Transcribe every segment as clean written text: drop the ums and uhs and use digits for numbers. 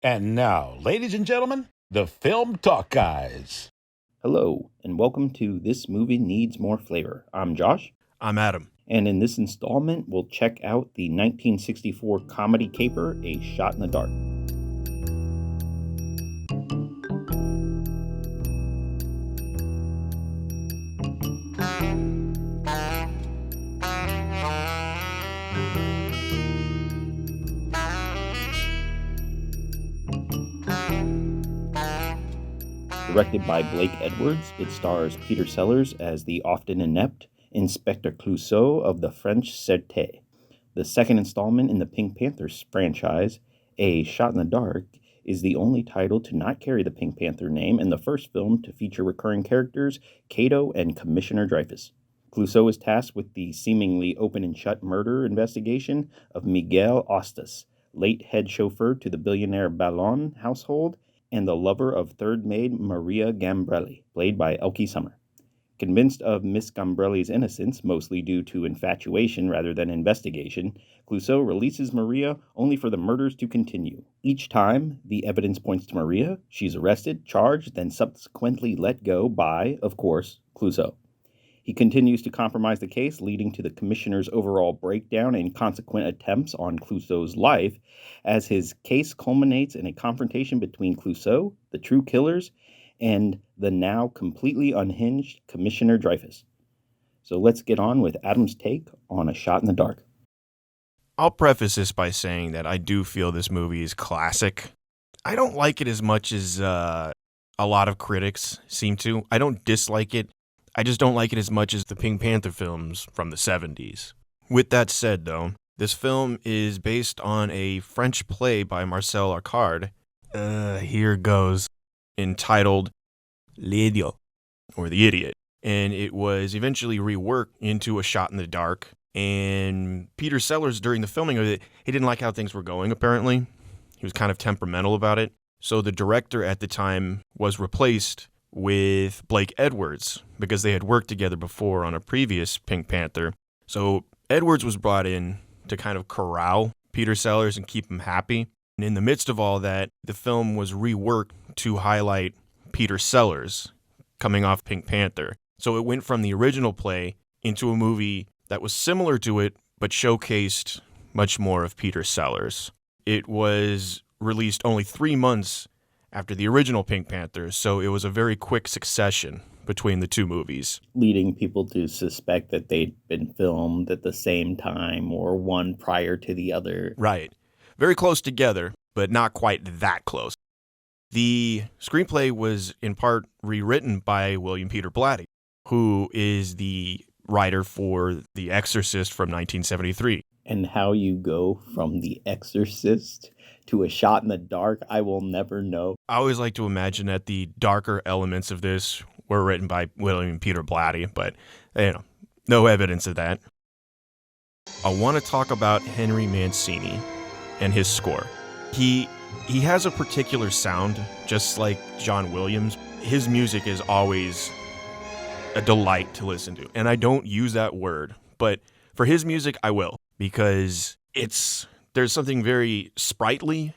And now, ladies and gentlemen, the Film Talk Guys. Hello, and welcome to This Movie Needs More Flavor. I'm Josh, I'm Adam. and in this installment, we'll check out the 1964 comedy caper, A Shot in the Dark. Directed by Blake Edwards, it stars Peter Sellers as the often inept Inspector Clouseau of the French Sûreté. The second installment in the Pink Panthers franchise, A Shot in the Dark, is the only title to not carry the Pink Panther name and the first film to feature recurring characters Kato and Commissioner Dreyfus. Clouseau is tasked with the seemingly open and shut murder investigation of Miguel Ostas, late head chauffeur to the billionaire Ballon household and the lover of third maid Maria Gambrelli, played by Elke Summer. Convinced of Miss Gambrelli's innocence, mostly due to infatuation rather than investigation, Clouseau releases Maria only for the murders to continue. Each time the evidence points to Maria, she's arrested, charged, then subsequently let go by, of course, Clouseau. He continues to compromise the case, leading to the commissioner's overall breakdown and consequent attempts on Clouseau's life, as his case culminates in a confrontation between Clouseau, the true killers, and the now completely unhinged Commissioner Dreyfus. So let's get on with Adam's take on A Shot in the Dark. I'll preface this by saying that I do feel this movie is classic. I don't like it as much as a lot of critics seem to. I don't dislike it. I just don't like it as much as the Pink Panther films from the 70s. With that said, though, this film is based on a French play by Marcel Arcard. Here goes. Entitled L'Idiot, or The Idiot. And it was eventually reworked into A Shot in the Dark. And Peter Sellers, during the filming of it, he didn't like how things were going, apparently. He was kind of temperamental about it. So the director at the time was replaced with Blake Edwards, because they had worked together before on a previous Pink Panther. So Edwards was brought in to kind of corral Peter Sellers and keep him happy. And in the midst of all that, the film was reworked to highlight Peter Sellers coming off Pink Panther. So it went from the original play into a movie that was similar to it, but showcased much more of Peter Sellers. It was released only 3 months after the original Pink Panther, so it was a very quick succession between the two movies, Leading people to suspect that they'd been filmed at the same time or one prior to the other. Right. Very close together, but not quite that close. The screenplay was in part rewritten by William Peter Blatty, who is the writer for The Exorcist from 1973. And how you go from The Exorcist to A Shot in the Dark, I will never know. I always like to imagine that the darker elements of this were written by William Peter Blatty, but, no evidence of that. I want to talk about Henry Mancini and his score. He has a particular sound, just like John Williams. His music is always a delight to listen to. And I don't use that word, but for his music, I will, because there's something very sprightly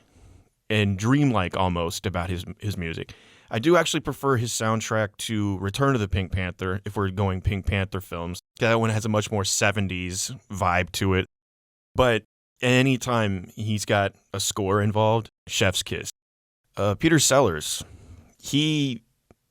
and dreamlike almost about his music. I do actually prefer his soundtrack to Return of the Pink Panther, if we're going Pink Panther films. That one has a much more 70s vibe to it. But anytime he's got a score involved, chef's kiss. Peter Sellers, he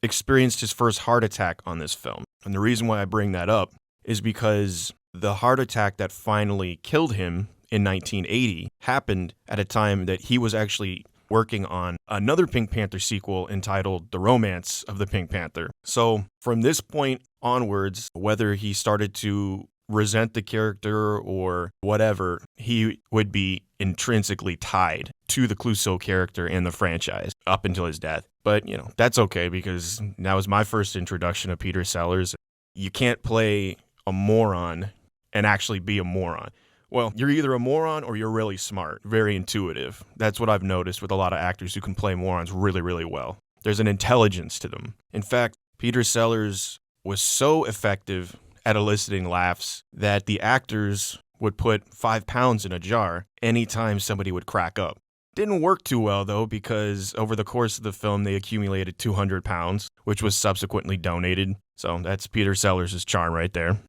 experienced his first heart attack on this film. And the reason why I bring that up is because the heart attack that finally killed him in 1980 happened at a time that he was actually working on another Pink Panther sequel entitled The Romance of the Pink Panther. So from this point onwards, whether he started to resent the character or whatever, he would be intrinsically tied to the Clouseau character and the franchise up until his death. But, that's okay, because that was my first introduction to Peter Sellers. You can't play a moron and actually be a moron. Well, you're either a moron or you're really smart, very intuitive. That's what I've noticed with a lot of actors who can play morons really, really well. There's an intelligence to them. In fact, Peter Sellers was so effective at eliciting laughs that the actors would put 5 pounds in a jar anytime somebody would crack up. Didn't work too well, though, because over the course of the film, they accumulated 200 pounds, which was subsequently donated. So that's Peter Sellers' charm right there.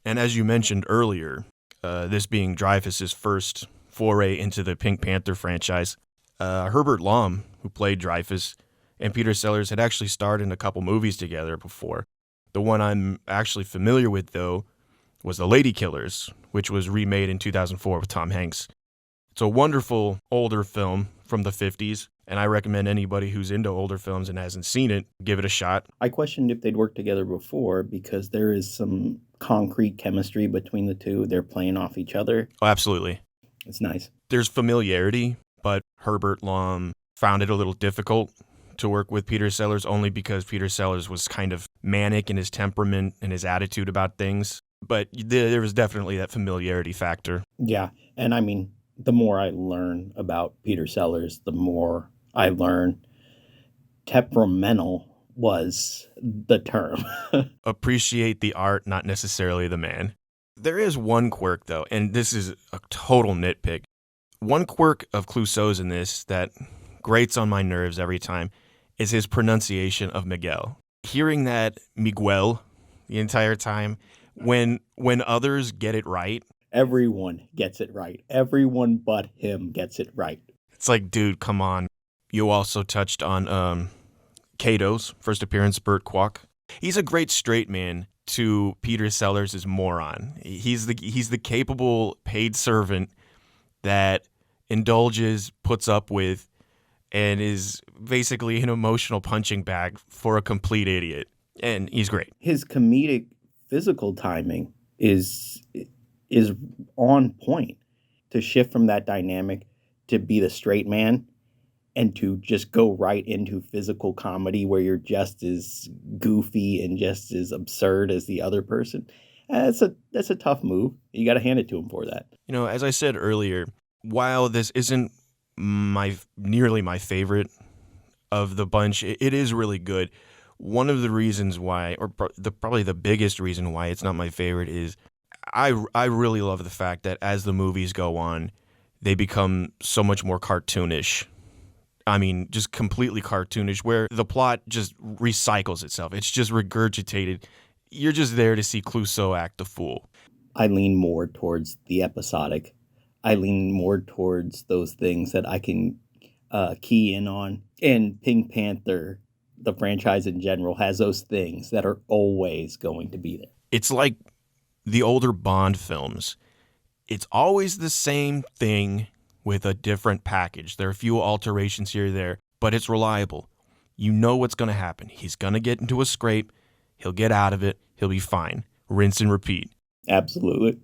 And as you mentioned earlier, this being Dreyfuss's first foray into the Pink Panther franchise, Herbert Lom, who played Dreyfuss, and Peter Sellers had actually starred in a couple movies together before. The one I'm actually familiar with, though, was The Lady Killers, which was remade in 2004 with Tom Hanks. It's a wonderful older film from the 50s, and I recommend anybody who's into older films and hasn't seen it, give it a shot. I questioned if they'd worked together before because there is some concrete chemistry between the two. They're playing off each other. Oh, absolutely. It's nice. There's familiarity, but Herbert Lom found it a little difficult to work with Peter Sellers only because Peter Sellers was kind of manic in his temperament and his attitude about things. But there was definitely that familiarity factor. Yeah, and I mean, the more I learn about Peter Sellers, the more I learn temperamental was the term. Appreciate the art, not necessarily the man. There is one quirk, though, and this is a total nitpick. One quirk of Clouseau's in this that grates on my nerves every time is his pronunciation of Miguel. Hearing that Miguel the entire time, when others get it right, Everyone gets it right. Everyone but him gets it right. it's like, dude, come on. You also touched on Cato's first appearance, Burt Kwok. He's a great straight man to Peter Sellers' moron. He's the capable paid servant that indulges, puts up with, and is basically an emotional punching bag for a complete idiot. And he's great. His comedic physical timing is on point to shift from that dynamic to be the straight man and to just go right into physical comedy where you're just as goofy and just as absurd as the other person. That's a tough move. You got to hand it to him for that. You know, as I said earlier, while this isn't nearly my favorite of the bunch, it is really good. One of the reasons why, or probably the biggest reason why it's not my favorite is I really love the fact that as the movies go on, they become so much more cartoonish. I mean, just completely cartoonish, where the plot just recycles itself. It's just regurgitated. You're just there to see Clouseau act the fool. I lean more towards the episodic. I lean more towards those things that I can key in on. And Pink Panther, the franchise in general, has those things that are always going to be there. It's like the older Bond films. It's always the same thing with a different package. There are a few alterations here or there, but it's reliable. You know what's going to happen. He's going to get into a scrape. He'll get out of it. He'll be fine. Rinse and repeat. Absolutely.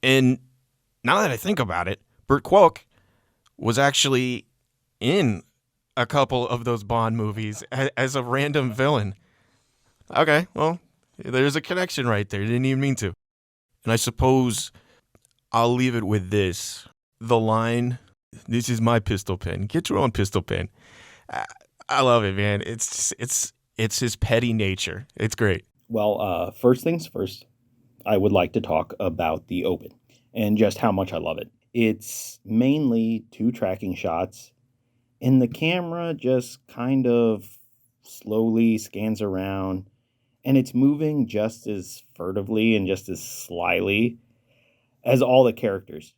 And now that I think about it, Burt Kwok was actually in a couple of those Bond movies as a random villain. Okay, well, there's a connection right there. Didn't even mean to. And I suppose I'll leave it with this. The line, "This is my pistol pen. Get your own pistol pen." I love it, man. It's his petty nature. It's great. Well, first things first, I would like to talk about the open and just how much I love it. It's mainly 2 tracking shots, and the camera just kind of slowly scans around, and it's moving just as furtively and just as slyly as all the characters.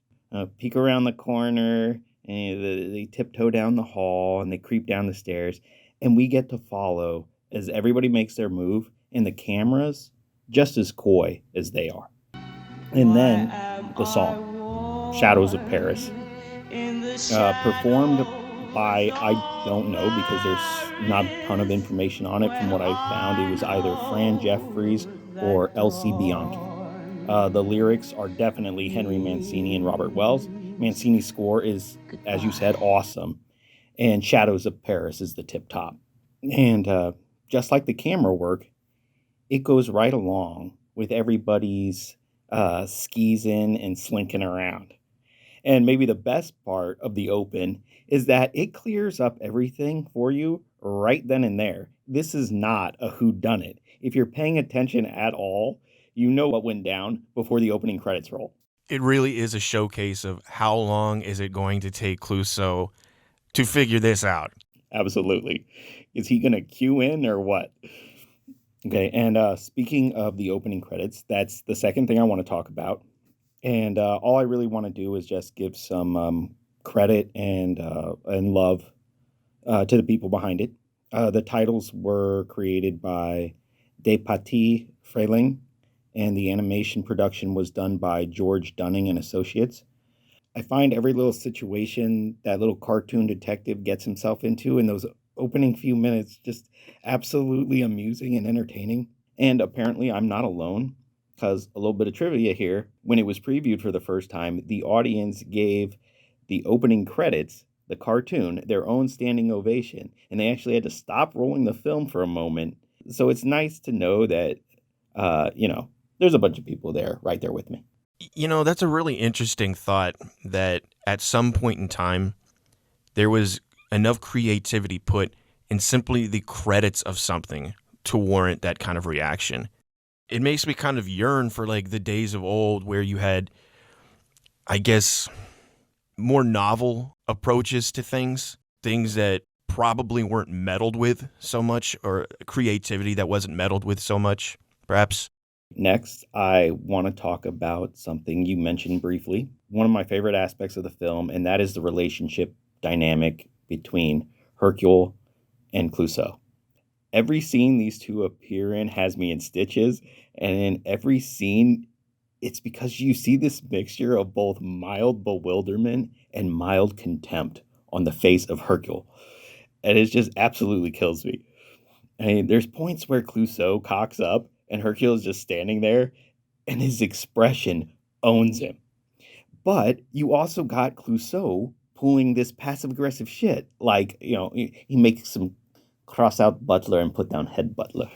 Peek around the corner, and they tiptoe down the hall, and they creep down the stairs, and we get to follow as everybody makes their move, and the camera's just as coy as they are. And then the song, Shadows of Paris, performed by, I don't know, because there's not a ton of information on it. From what I found, it was either Fran Jeffries or Elsie Bianchi. The lyrics are definitely Henry Mancini and Robert Wells. Mancini's score is, as you said, awesome. And Shadows of Paris is the tip top. And just like the camera work, it goes right along with everybody's skeezing and slinking around. And maybe the best part of the open is that it clears up everything for you right then and there. This is not a whodunit. If you're paying attention at all, you know what went down before the opening credits roll. It really is a showcase of how long is it going to take Clouseau to figure this out. Absolutely. Is he going to cue in or what? Okay, and speaking of the opening credits, that's the second thing I want to talk about. And all I really want to do is just give some credit and love to the people behind it. The titles were created by Depati Freiling, and the animation production was done by George Dunning and Associates. I find every little situation that little cartoon detective gets himself into in those opening few minutes just absolutely amusing and entertaining. And apparently, I'm not alone, because a little bit of trivia here. When it was previewed for the first time, the audience gave the opening credits, the cartoon, their own standing ovation, and they actually had to stop rolling the film for a moment. So it's nice to know that, there's a bunch of people there, right there with me. That's a really interesting thought that at some point in time, there was enough creativity put in simply the credits of something to warrant that kind of reaction. It makes me kind of yearn for like the days of old where you had, I guess, more novel approaches to things that probably weren't meddled with so much, or creativity that wasn't meddled with so much, perhaps. Next, I want to talk about something you mentioned briefly, one of my favorite aspects of the film, and that is the relationship dynamic between Hercule and Clouseau. Every scene these two appear in has me in stitches, and in every scene, it's because you see this mixture of both mild bewilderment and mild contempt on the face of Hercule, and it just absolutely kills me. I mean, there's points where Clouseau cocks up and Hercule is just standing there and his expression owns him. But you also got Clouseau pulling this passive aggressive shit. Like, he makes him cross out Butler and put down head Butler.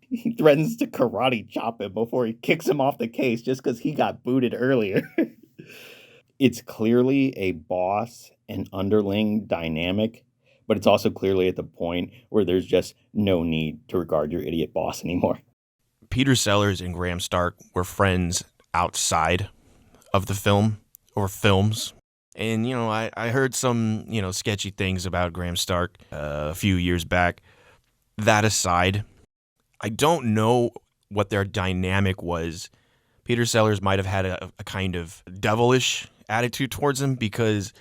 He threatens to karate chop him before he kicks him off the case just because he got booted earlier. It's clearly a boss and underling dynamic, but it's also clearly at the point where there's just no need to regard your idiot boss anymore. Peter Sellers and Graham Stark were friends outside of the film or films. And, I heard some, sketchy things about Graham Stark a few years back. That aside, I don't know what their dynamic was. Peter Sellers might have had a kind of devilish attitude towards him because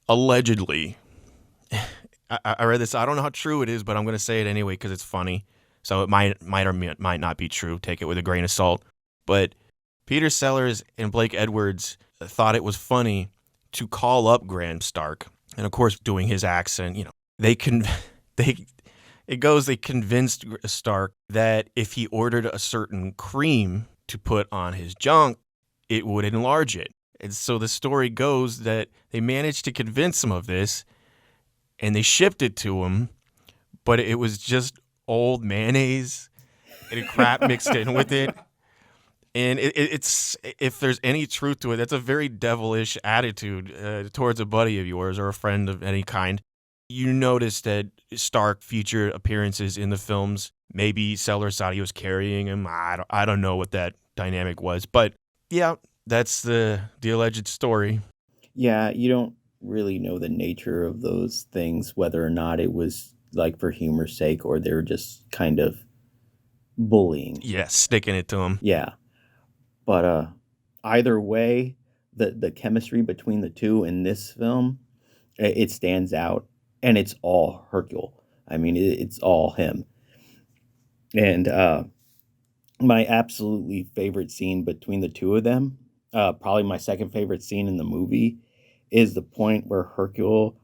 allegedly, I read this, I don't know how true it is, but I'm going to say it anyway because it's funny. So it might or might not be true. Take it with a grain of salt. But Peter Sellers and Blake Edwards thought it was funny to call up Graham Stark. And of course, doing his accent, they convinced Stark that if he ordered a certain cream to put on his junk, it would enlarge it. And so the story goes that they managed to convince him of this, and they shipped it to him, but it was just old mayonnaise and crap mixed in with it. And it's, if there's any truth to it, that's a very devilish attitude towards a buddy of yours or a friend of any kind. You notice that Stark featured appearances in the films. Maybe Sellers thought he was carrying him. I don't know what that dynamic was. But yeah, that's the alleged story. Yeah, you don't really know the nature of those things, whether or not it was like for humor's sake or they were just kind of bullying. Yeah, sticking it to him. Yeah. But either way, the chemistry between the two in this film, it stands out, and it's all Hercule. I mean, it's all him. And my absolutely favorite scene between the two of them, probably my second favorite scene in the movie, is the point where Hercule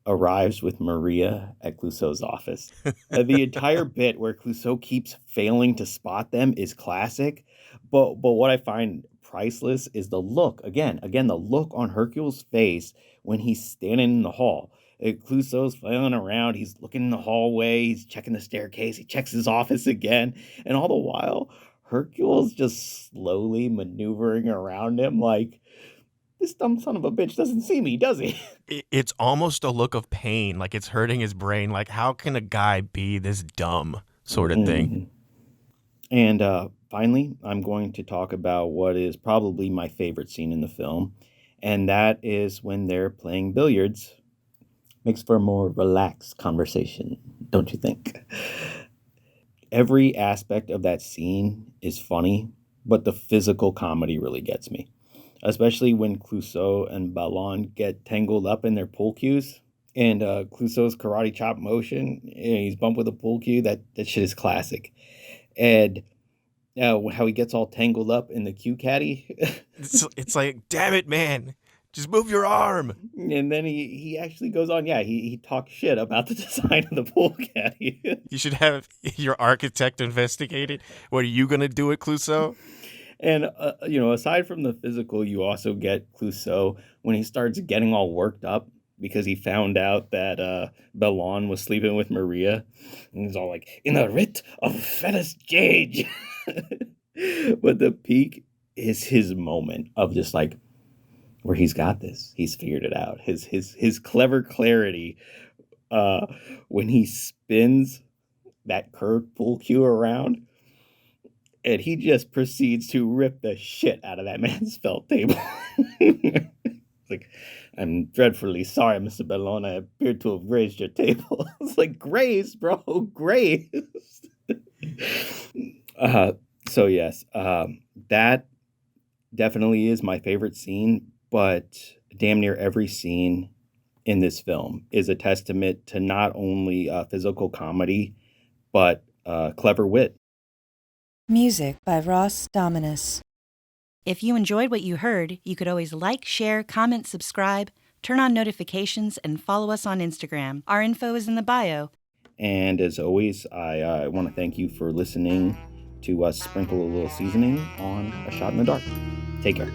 arrives with Maria at Clouseau's office. The entire bit where Clouseau keeps failing to spot them is classic, but what I find priceless is the look. Again, the look on Hercule's face when he's standing in the hall. Clouseau's flailing around. He's looking in the hallway. He's checking the staircase. He checks his office again, and all the while, Hercule's just slowly maneuvering around him like, this dumb son of a bitch doesn't see me, does he? It's almost a look of pain, like it's hurting his brain. Like, how can a guy be this dumb, sort of thing? And Finally, I'm going to talk about what is probably my favorite scene in the film, and that is when they're playing billiards. Makes for a more relaxed conversation, don't you think? Every aspect of that scene is funny, but the physical comedy really gets me, especially when Clouseau and Ballon get tangled up in their pool cues. And Clouseau's karate chop motion, he's bumped with a pool cue. That shit is classic. And how he gets all tangled up in the cue caddy. It's like, damn it, man. Just move your arm. And then he actually goes on, he talks shit about the design of the pool caddy. You should have your architect investigate it. What are you going to do it, Clouseau? And, aside from the physical, you also get Clouseau when he starts getting all worked up because he found out that Bellon was sleeping with Maria. And he's all like, in the writ of fairest jage. But the peak is his moment of just like, where he's got this. He's figured it out. His clever clarity when he spins that curved pool cue around. And he just proceeds to rip the shit out of that man's felt table. It's like, I'm dreadfully sorry, Mr. Bellon. I appear to have grazed your table. It's like, grazed, bro, grazed. So yes, that definitely is my favorite scene, but damn near every scene in this film is a testament to not only physical comedy, but clever wit. Music by Ross Dominus. If you enjoyed what you heard, you could always like, share, comment, subscribe, turn on notifications, and follow us on Instagram. Our info is in the bio. And as always, I want to thank you for listening to us sprinkle a little seasoning on A Shot in the Dark. Take care.